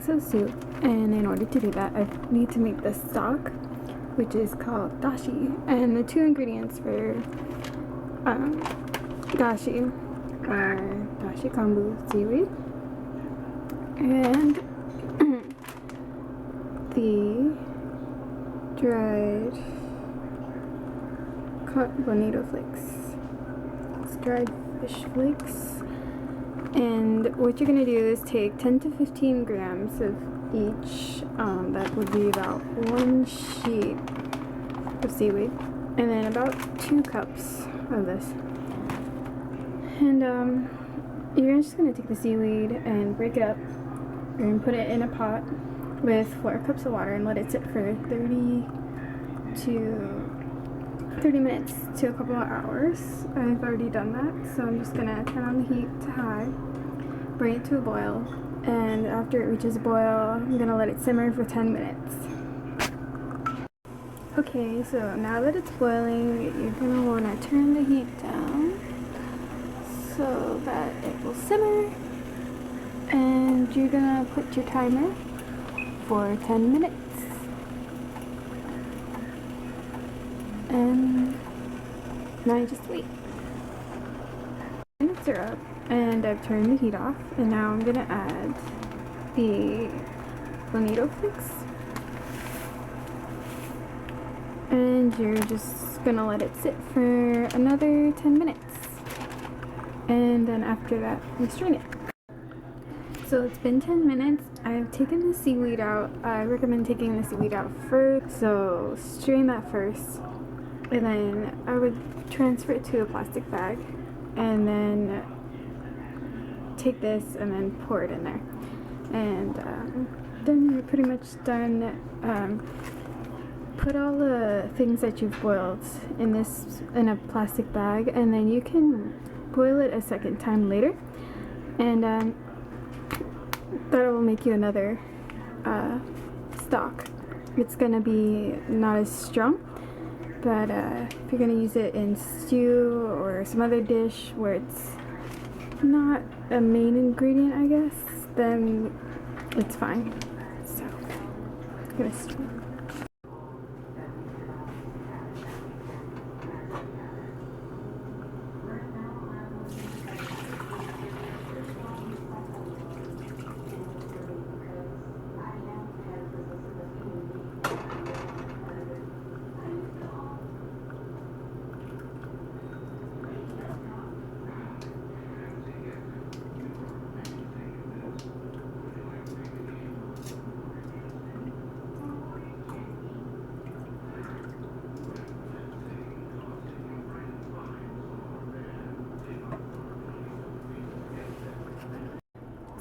miso soup, and in order to do that I need to make the stock, which is called Dashi. And the two ingredients for Dashi are Dashi Kombu seaweed and the dried bonito flakes. It's dried fish flakes. And what you're gonna do is take 10 to 15 grams of each. That would be about 1 sheet of seaweed, and then about 2 cups of this. And you're just gonna take the seaweed and break it up and put it in a pot with 4 cups of water and let it sit for 30 minutes to a couple of hours. I've already done that, so I'm just gonna turn on the heat to high, bring it to a boil, and after it reaches a boil, I'm gonna let it simmer for 10 minutes. Okay, so now that it's boiling, you're gonna wanna turn the heat down so that it will simmer, and you're gonna put your timer for 10 minutes. And now you just wait. Minutes are up, and I've turned the heat off, and now I'm gonna add the bonito flakes, and you're just gonna let it sit for another 10 minutes, and then after that you strain it. So it's been 10 minutes. I've taken the seaweed out. I recommend taking the seaweed out first, so strain that first. And then I would transfer it to a plastic bag, and then take this and then pour it in there. And then you're pretty much done. Put all the things that you've boiled in a plastic bag, and then you can boil it a second time later, and that will make you another stock. It's gonna be not as strong. But if you're going to use it in stew or some other dish where it's not a main ingredient, I guess, then it's fine. So, I'm going to stew.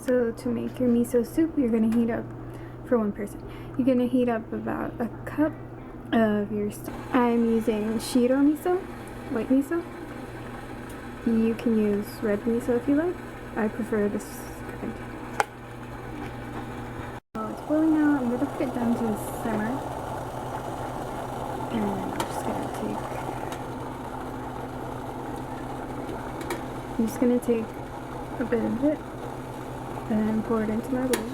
So to make your miso soup, you're going to heat up, for one person, you're going to heat up about a cup of your stock. I'm using shiro miso, white miso. You can use red miso if you like. I prefer this kind. So it's boiling now. I'm going to put it down to simmer. And I'm just going to take a bit of it and pour it into my bowl.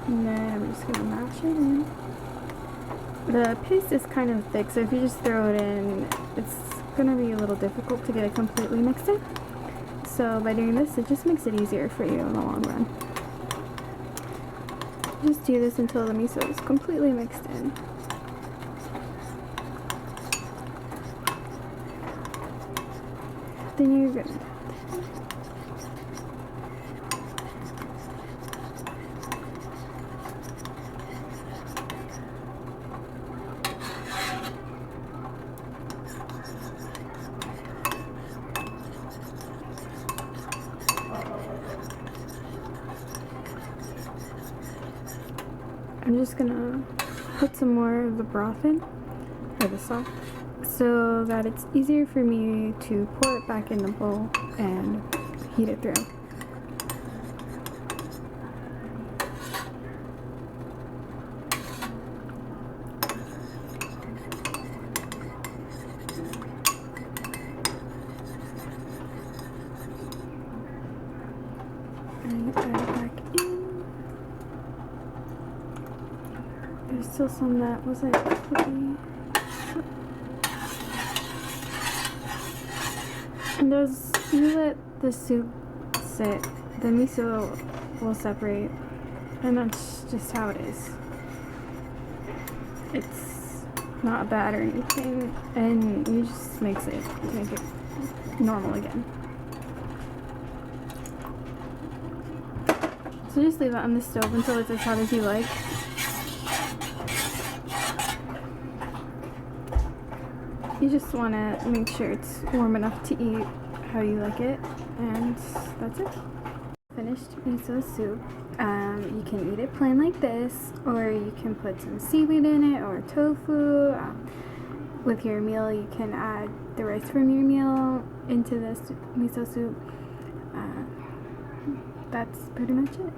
And then I'm just going to mash it in. The paste is kind of thick, so if you just throw it in, it's going to be a little difficult to get it completely mixed in. So by doing this, it just makes it easier for you in the long run. Just do this until the miso is completely mixed in. Then you're good. I'm just gonna put some more of the broth in, or the sauce, so that it's easier for me to pour it back in the bowl and heat it through. and add it back in. There's still some that wasn't fully. And you let the soup sit, the miso will separate, and that's just how it is. It's not bad or anything, and you just mix it to make it normal again. So just leave it on the stove until it's as hot as you like. You just want to make sure it's warm enough to eat how you like it, and that's it. Finished miso soup. You can eat it plain like this, or you can put some seaweed in it or tofu. With your meal, you can add the rice from your meal into this miso soup. That's pretty much it.